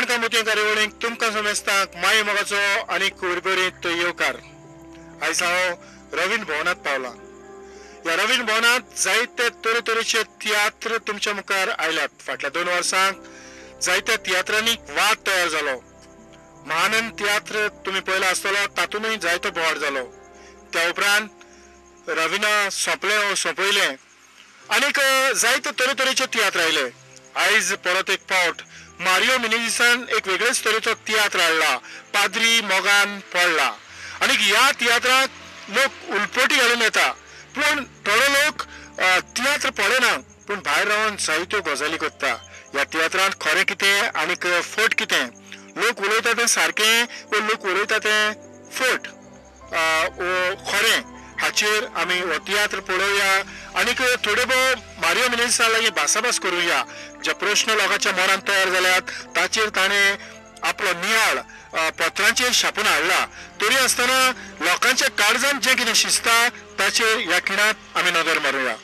माणका मोती कार्यावळीक तुमकां समेस्तांक माय मोगाचो आनी कुरकुरीत येवकार. आयज हांव रवींद्र भवनांत पावला. ह्या रवींद्र भवनांत जायते तरेतरेचे तियात्र तुमच्या मुखार आयल्यात. फाटल्या 2 वर्सांक जायत्या तियात्रांनी वाद तयार जालो. महानंद तियात्र तुम्ही पळयला आसतलो, तातूंतय जायतो बोवाळ जालो. त्या उपरांत रवीना सोंपयलें आनीक जायते तरेतरेचे तियात्र आयले. आयज परत एक फावट मारियो मिनेझिसान एक वेगळेच तरेचो तियात्र हाडला, पाद्री मोगान पडला. आनीक ह्या तियात्राक लोक उलपटी घालून येता, पूण थोडे लोक तियात्र पळयना पूण भायर रावन जायत्यो गजाली करता. ह्या तियात्रांत खरें कितें आनीक फट कितें, लोक उलयता तें सारकें वा लोक उलयता तें फट खरें, हाचेर आमी हो तियात्र पळोवया आनीक थोडे भोव मारियो मिनेझिसा लागीं भासाभास करुया. जे प्रश्न लोकांच्या मनांत तयार जाल्यात ताचेर ताणें आपलो नियाळ पत्रांचेर छापून हाडला. तरी आसतना लोकांच्या काळजांत जें कितें शिजता ताचेर ह्या खिणांत आमी नदर मारुया.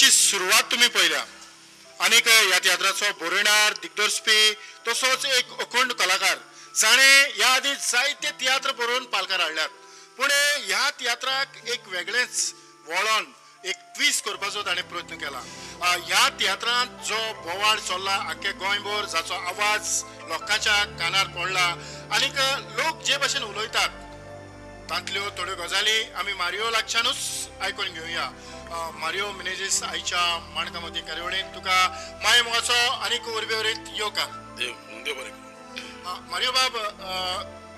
सुरवात तुम्ही पळयल्या आनीक ह्या तियात्राचो बरयणार दिग्दर्शपी तसोच एक अखंड कलाकार जाणें ह्या आदी जायते तियात्र बरोवन पालकार हाडल्यात. पूण ह्या तियात्राक एक वेगळेंच वळण, एक ट्विस्ट करपाचो ताणें प्रयत्न केला. ह्या तियात्रांत जो बोवाळ चल्ला आख्खे गोंयभर, जाचो आवाज लोकांच्या कानार पडला आनीक लोक जे भाशेन उलयतात तांतल्यो थोड्यो गजाली आमी मारियो लागच्यानूच आयकून घेवया. मारियो मिनेझिस आयच्या माणका मोती कार्यावळींत तुका माय मोगाचो आनीक उर्बेवरीत येवकार. मारियो बाब,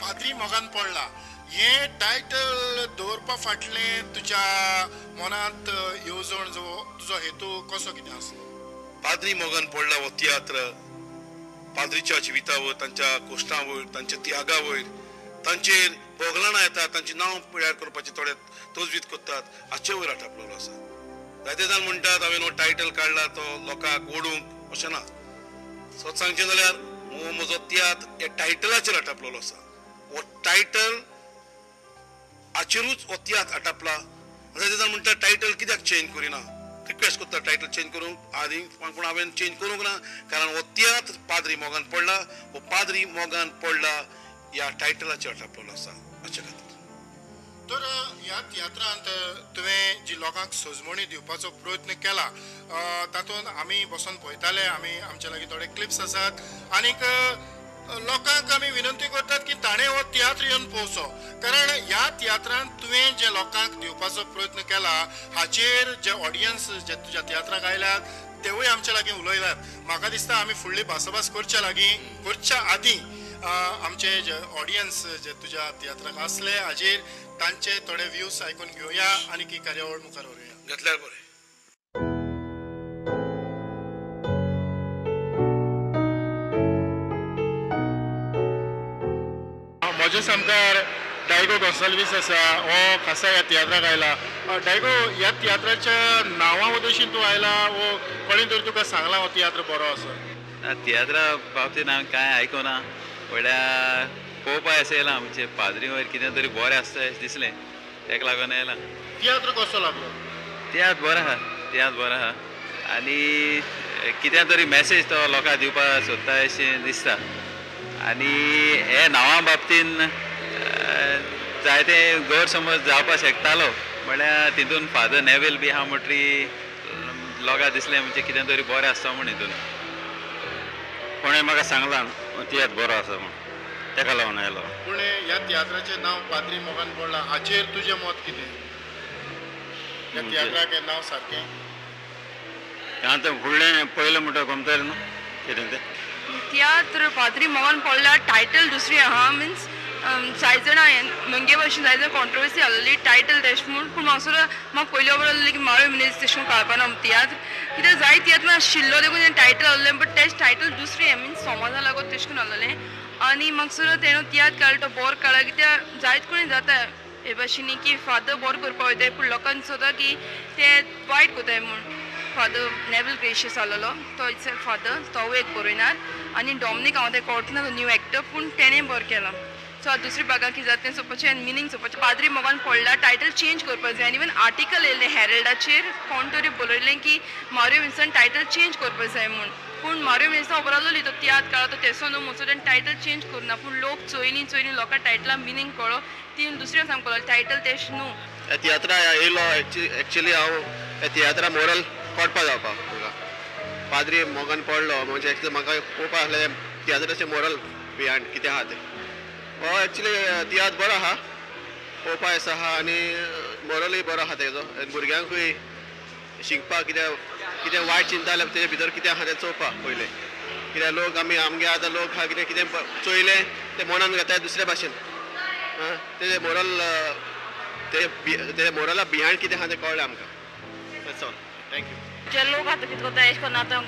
पाद्री मोगान पडला हे टायटल दवरपा फाटलें तुज्या मनांत येवजण जो तुजो हेतू कसो कितें आसलो? पाद्री मोगान पडला हो तियात्र पाद्रीच्या जिविता वयर, तांच्या कोश्टां वयर, तांच्या त्यागा वयर, तांचेर बोगलाणां येतात, तांचें नांव पिळ्यार करपाचें थोडे तजवीज करतात, हाचे वयर आटापलेलो आसा. जायते जाण म्हणटात हांवें हो टायटल काडला तो लोकांक ओडूंक, अशें ना. सत सांगचें जाल्यार म्हजो तियात्र हे टायटलाचेर आटापलेलो आसा. हो टायटल हाचेरूच हो तियात्र आटापला. जायते जाण म्हणटात टायटल कित्याक चेंज करिना, रिक्वेस्ट करता टायटल चेंज करूंक आदी, पूण हांवें चेंज करूंक ना, कारण हो तियात्र पाद्री मोगान पडला, हो पाद्री मोगान पडला ह्या टायटलाचेर आटापलेलो आसा. हाचे खातीर तर ह्या तियात्रांत तुवें जी लोकांक सजमणी दिवपाचो प्रयत्न केला तातूंत आमी बसून पळयताले, आमी आमचे लागीं थोडे क्लिप्स आसात आनीक लोकांक आमी विनंती करतात की ताणें हो तियात्र येवन पळोवचो, कारण ह्या तियात्रांत तुवें जे लोकांक दिवपाचो प्रयत्न केला हाचेर जे ऑडियन्स जे तुज्या तियात्राक आयल्यात तेवूय आमचे लागीं उलयल्यात. म्हाका दिसता आमी फुडली भासाभास करच्या आदीं आमचे जे ऑडियन्स जे तुज्या तियात्राक आसले हाचेर तांचे थोडे व्ह्यूज आयकून घेवया आनी ही कार्यावळ मुखार व्हरुया. घेतल्यार बरें. म्हजे सामकार डायगो गोन्साल्वीस आसा हो खासा ह्या तियात्राक आयला. डायगो ह्या तियात्राच्या नांवा उद्देशीन तूं आयला वो कोणी तरी तुका सांगला हो तियात्र बरो आसा? तियात्रा बाबतींत हांवें कांय आयकुना म्हळ्यार पळोवपाक अशें येयलां म्हणजे पाद्री वयर कितें तरी बरें आसता अशें दिसलें तेका लागून येयलां. तियात्र कसो लागलो? तियात्र बरो आहा आनी कितें तरी मॅसेज तो लोकांक दिवपाक सोदता अशें दिसता. आनी हे नांवा बाबतीन जायते गैर समज जावपाक शकतालो म्हळ्यार तितून फादर नेवील बी आहा म्हणटरी लोकांक दिसलें म्हणजे कितें तरी बरें आसता म्हण हितून. कोणें म्हाका सांगलां तियात्र बरो आसा म्हण तेका लागून आयलो. पूण ह्या तियात्राचें नांव पाद्री मोगन पडलां हाचेर तुजें मत कितें? ह्या तियात्राक हें नांव सारकें? आतां फुडलें पयलें म्हणटा गमतलें न्हू कितें तें. तियात्र पाद्री मोगन पडला टायटल दुसरी आहा मिन्स जाय जाणां मंगे भाशेन जाय जाणां कॉन्ट्रोवर्सी आहली टायटल तेश म्हूण पूण म्हाका पयले खबर आहली की माळो मिनेज तेश करून कळपाना तियात्र कित्याक जाय तियात्र आशिल्लो देखून तें टायटल आहलें बट तेच टायटल दुसरें मिन्स समाजा लागून तेश करून आहलें. आनी म्हाका सुद्दां तेणें तियात्र काडलो तो बोरो काडला कित्याक जायत कोणी जाता हे भाशेनी की फादर बोरो करपा वयताय पूण लोकांनी सोदा की ते वायट कोताय म्हूण. फादर नेवल ग्रेशियस आहलो तो इट्स फादर तो एक बरोयनार आनी डॉमिनीक हांव तें कळटना तो न्यू एक्टर पूण तेणें बरें केलां. सो दुसरी भागाक कितें जाता तें सोदपाचें आनी मिनींग सोदपाचें. पाद्री मोगान पडला टायटल चेंज करपाक जाय आनी इवन आर्टिकल येयलें हेरल्डाचेर कोण तरी बरयलें की मारियो विन्सन टायटल चेंज करपाक जाय म्हूण. पूण मारियो विन्सन खबर आहलोली तो तियात्र काडला तो तेसो न्हू म्हणून तेणें टायटल चेंज करुना पूण लोक चोयनी लोकांक टायटला मिनींग कळ्ळो ती दुसऱ्या सांगपाक लागली टायटल तेश न्हू. तियात्रा येयलो एक्चुली हांव तियात्रा मोरल पडपा जावपाक पाद्री मोगान पडलो म्हणजे एक्चुली म्हाका पळोवपाक आहलें तियात्राचें मोरल बिहायंड कितें आहा तें. हो एक्चुली तियात्र बरो आहा पळोवपाक असो आहा आनी मोरलूय बरो आहा तेजो भुरग्यांकूय शिकपाक कितें वायट चिंता जाल्यार तेजे भितर कितें आहा तें चोवपाक पयलें. कित्याक लोक आमगे आतां लोक आहा कितें चोयलें तें मनान घेताय दुसऱ्या भाशेन तेजे मोरल ते मोरला बिहायंड कितें आहा तें कळ्ळें आमकां. That's all. थँक्यू. जे लोक आतां कितें कोत्ता एश कोन्न आतां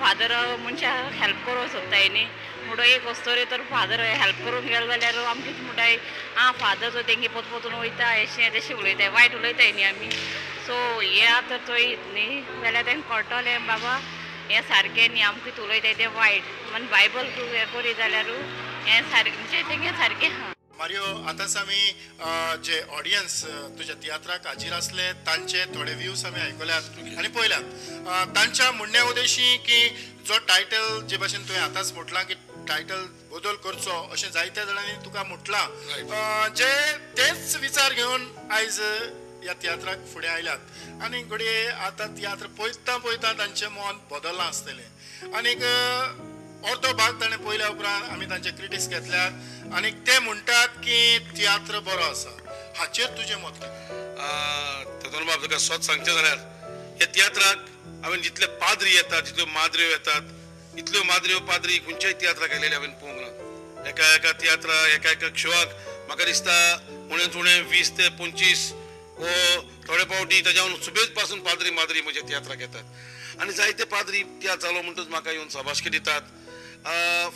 फादर मनशाक हेल्प करूंक सोदताय न्ही म्हणून एक वस्तोरी तर फादर हेल्प करूंक गेलो जाल्यार आमी कितें म्हणटाय फादर जो तेंगे पोतून वयता अशें तशें उलयताय वायट उलयताय न्ही आमी. सो हे आतां चोयत न्ही जाल्यार तेंकां कळटलें बाबा हें सारकें न्ही आमी कितें उलयताय तें वायट म्हण बायबल तूं हें करी जाल्यार हें सारकें म्हणजे तेंगे सारकें आहा. मारियो आतांच आमी जे ऑडियन्स तुज्या तियात्राक हाजीर आसले तांचे थोडे व्ह्यूज आमी आयकल्यात आनी पळयल्यात. तांच्या म्हणण्या उद्देशी की जो टायटल जे भाशेन तुवें आतांच म्हटलां की टायटल बदल करचो अशें जायत्या जाणांनी तुका म्हटलां जे तेच विचार घेवन आयज ह्या तियात्राक फुडें आयल्यात आनी घडये आतां तियात्र पळयता तांचें मन बदललां आसतलें. आनीक अर्दो भाग ताणें पयल्या उपरांत आमी तांचे क्रिटिक्स घेतल्यात आनी ते म्हणटात की तियात्र बरो आसा. हाचेर तुजें मत कितें? तेतून बाब तुका स्वत सांगचें जाल्यार हे तियात्राक हांवें जितले पाद्री येतात जितल्यो माद्र्यो येतात इतल्यो माद्र्यो पाद्री खंयच्याय तियात्राक आयलेले हांवें पळोवंक ना. एका तियात्रा एका शोआक म्हाका दिसता उणेंच उणें 20 ते 25 वो थोडे फावटी तेज्यान सुबेज पासून पाद्री माद्री म्हज्या तियात्राक येतात आनी जायते पाद्री तियात्र जालो म्हणटच म्हाका येवन शाबासकी दितात.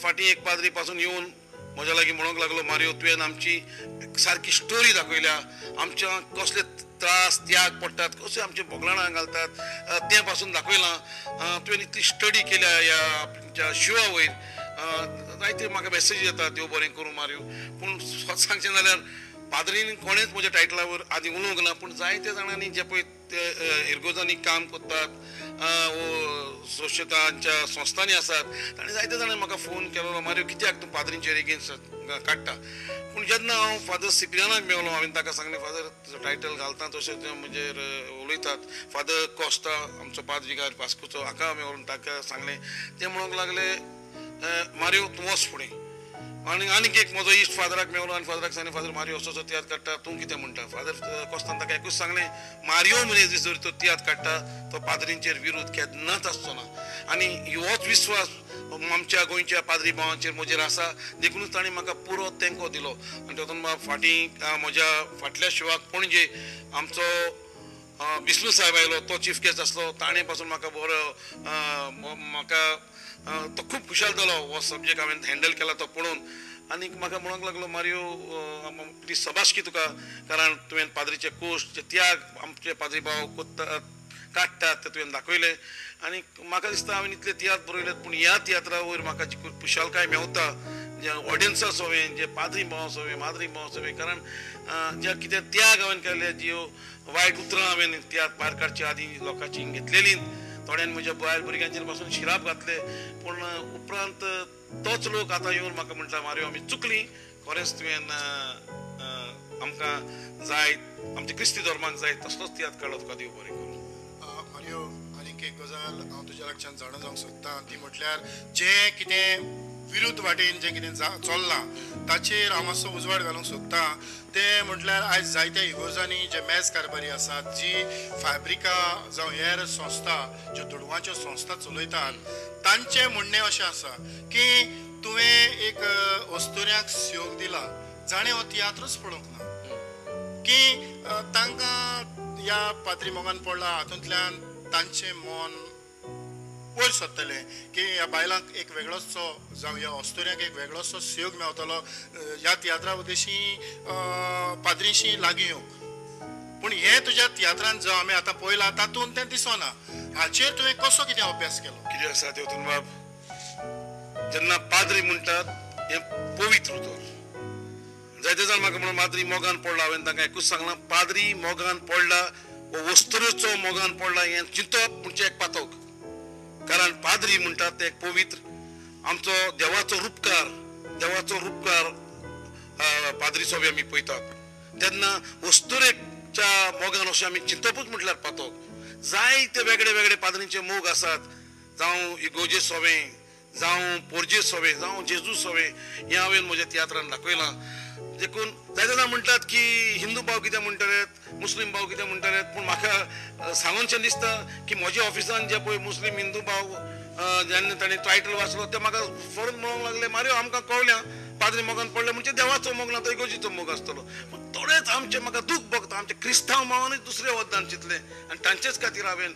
फाटीं एक पाद्री पासून येवन म्हज्या लागीं म्हणूंक लागलो मारियो तुवें आमची सारकी स्टोरी दाखयल्या आमच्या कसले त्रास त्याग पडटात कशें आमचे बोगलाणां घालतात तें पासून दाखयलां. तुवें इतली स्टडी केल्या ह्या आमच्या शिवा वयर जायते म्हाका मॅसेज येतात देव बरें करूं मारियो. पूण स्वत सांगचें जाल्यार पाद्रीन कोणेंच म्हज्या टायटलावर आदी उलोवंक ना पूण जायत्या जाणांनी जे पळय इर्गोजांनी काम करतात सोशतांच्या संस्थांनी आसात ताणें जायत्या जाणांनी म्हाका फोन केलो मारियो कित्याक तूं पाद्रींचेर एगेन्स्ट काडटा. पूण जेन्ना हांव फादर सिप्रियानाक मेळलो हांवें ताका सांगलें फादर टायटल घालता तशें ते म्हणजेर उलयतात. फादर कोस्ता आमचो पाद्रीगार वास्कोचो हाका मेळून ताका सांगलें ते म्हणूंक लागले मारियो तूं वच फुडें. आनीक एक म्हजो इश्ट फादराक मेळलो आनी फादराक सांगलें फादर मारियो असो तियात्र काडटा तूं कितें म्हणटा. फादर कोस्तान ताका एकूच सांगलें मारियो मनीस जर तो तियात्र काडटा तो पाद्रींचेर विरोध केन्नाच आसचो ना आनी होच विश्वास आमच्या गोंयच्या पाद्री भावांचेर म्हजेर आसा देखूनच ताणें म्हाका पुरो तेंको दिलो. आनी तातूंत फाटीं म्हज्या फाटल्या शोआक पणजे आमचो बिस्नू साहेब आयलो तो चीफ गेस्ट आसलो ताणें पासून म्हाका बरो म्हाका तो खूब खुशाल जालो हो सब्जेक्ट हांवें हँडल केला तो पळोवन आनी म्हाका म्हणूंक लागलो मारियो प्लीज सबाशकी तुका कारण तुवें पाद्रीचे कोश्ट जे त्याग आमचे पाद्री भाव कोत्तात काडटात ते तुवें दाखयले आनी म्हाका दिसता हांवें इतले तियात्र बरयलेत पूण ह्या तियात्रा वयर म्हाका जी खुशालकाय मेवता जे ऑडियन्सां सोवें जे पाद्री भाव सोवें माद्री भाव सोवें कारण जे कितें त्याग हांवें केले ज्यो वायट उतरां हांवें तियात्र भायर काडची आदी लोकांची घेतलेली थोड्यान म्हज्या बायल भुरग्यांचेर पासून शिराप घातले पूण उपरांत तोच लोक आतां येवन म्हाका म्हणटा मारियो आमी चुकलीं खरेंच तुवें आमकां जाय आमच्या क्रिस्ती धर्माक जाय तसलोच तियात्र काडलो तुका देव बरें करूं मारियो आनीक एक गजाल हांव तुज्या लागच्यान जाणा जावंक सोदतां ती म्हटल्यार जें कितें विरुद्ध वाटेन जें कितें चल्लां ताचेर हांव मातसो उजवाड घालूंक सोदतां तें म्हटल्यार आयज जायत्या इगोर्जांनी जे मेज कारबारी आसात जी फॅब्रिका जावं हेर संस्था ज्यो दुडवांच्यो संस्था चलयतात तांचें म्हणणें अशें आसा की तुवें एक अस्तुऱ्याक योग दिला जाणें हो तियात्रच पळोवंक ना की तांकां ह्या पाद्री मोगान पडला हातूंतल्यान तांचें मन वयर सरतलें की ह्या बायलांक एक वेगळोचो जावं ह्या अस्तुऱ्याक एक वेगळोचो सहयोग मेवतलो ह्या तियात्रा उद्देशी पाद्रीशी लागीं येवंक पूण हें तुज्या तियात्रांत जो आमी आतां पळयलां तातूंत तें दिसना हाचेर तुवें कसो कितें अभ्यास केलो कितें आसा देवतून बाब जेन्ना पाद्री म्हणटात हें पवित्र उतर जायते जाण म्हाका म्हणून माद्री मोगान पडला हांवें तांकां एकूच सांगलां पाद्री मोगान पडला वो वस्तुरेचो मोगान पडला हें चिंतप म्हणजे एक पातक कारण पाद्री म्हणटात ते एक पवित्र आमचो देवाचो रूपकार पाद्री सोबे आमी पळयतात तेन्ना वस्तुरेच्या मोगान अशें आमी चिंतपूच म्हटल्यार पातक जायते वेगळे वेगळे पाद्रींचे मोग आसात जावं इगोजे सोबें जावं पोरजे सोबें जावं जेजू सोबें हें हांवें म्हज्या तियात्रान दाखयलां देखून जायते जाण म्हणटात की हिंदू भाव कितें म्हणटात मुस्लीम भाव कितें म्हणटात पूण म्हाका सांगूनशें दिसता की म्हज्या ऑफिसान जे पळय मुस्लीम हिंदू भाव जेन्ना ताणें टायटल वाचलो ते म्हाका फॉरन म्हणूंक लागले मारियो आमकां कळ्ळें पाद्री मोगान पडलें म्हणजे देवाचो मोग ना तो इगोजीचो मोग आसतलो पूण थोडेच आमचे म्हाका दूख भोगता आमचे क्रिस्तांव मावानूच दुसऱ्या वदनान चिंतलें आनी तांचेच खातीर हांवें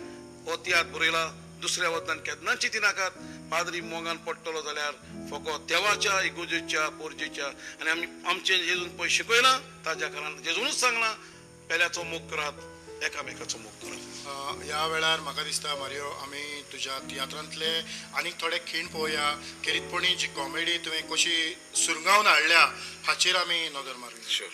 हो तियात्र बरयला दुसऱ्या वदनान केन्ना चिंती नाकात पाद्री मोगान पडटलो जाल्यार फकत देवाच्या इगोजेच्या पोरजेच्या आनी आमी आमचें जेजून पळय शिकयलां ताज्या कारण जेजूनच सांगलां पेल्याचो मोग करात एकामेकाचो मोग करात ह्या वेळार म्हाका दिसता मारियो आमी तुज्या तियात्रांतले आनीक थोडे खीण पळोवया खेरीतपणी जी कॉमेडी तुवें कशी सुरंगावन हाडल्या हाचेर आमी नदर मारूया